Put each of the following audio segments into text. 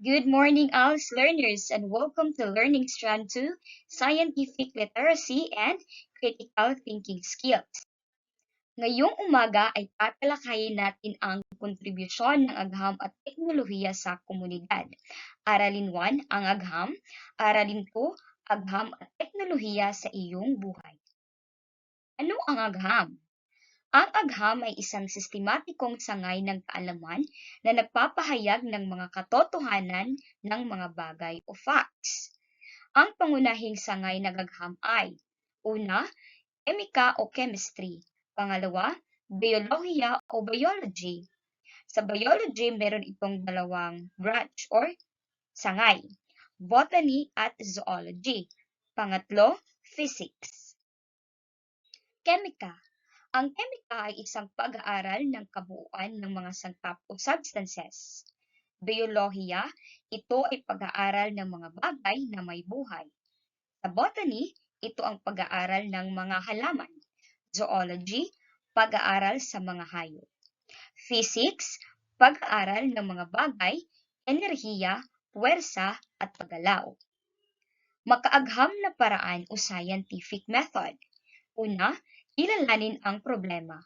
Good morning, ALS learners, and welcome to Learning Strand 2, Scientific Literacy and Critical Thinking Skills. Ngayong umaga ay tatalakayin natin ang kontribusyon ng agham at teknolohiya sa komunidad. Aralin 1, ang agham. Aralin 2, agham at teknolohiya sa iyong buhay. Ano ang agham? Ang agham ay isang sistematikong sangay ng kaalaman na nagpapahayag ng mga katotohanan ng mga bagay o facts. Ang pangunahing sangay ng agham ay: una, kemika o chemistry; pangalawa, biolohiya o biology. Sa biology, meron itong dalawang branch or sangay: botany at zoology. Pangatlo, physics. Kemika. Ang kemika ay isang pag-aaral ng kabuuan ng mga sangkap o substances. Biolohiya, ito ay pag-aaral ng mga bagay na may buhay. Sa botany, ito ang pag-aaral ng mga halaman. Zoology, pag-aaral sa mga hayop. Physics, pag-aaral ng mga bagay, enerhiya, puwersa at paggalaw. Makaagham na paraan o scientific method. Una, kilalanin ang problema.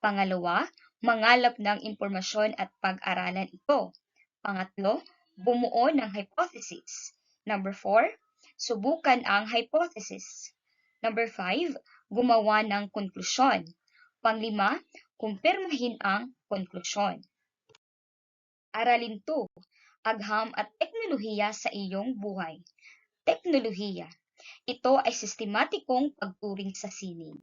Pangalawa, mangalap ng impormasyon at pag-aralan ito. Pangatlo, bumuo ng hypothesis. Number 4, subukan ang hypothesis. Number 5, gumawa ng konklusyon. Panglima, kumpirmahin ang konklusyon. Aralin 2, agham at teknolohiya sa iyong buhay. Teknolohiya. Ito ay sistematikong pagturing sa sining.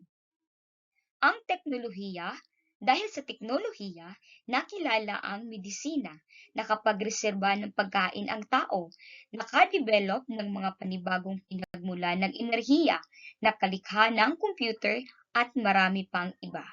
Ang teknolohiya, dahil sa teknolohiya, nakilala ang medisina, nakapagreserba ng pagkain ang tao, nakadevelop ng mga panibagong pinagmulan ng enerhiya, nakalikha ng computer at marami pang iba.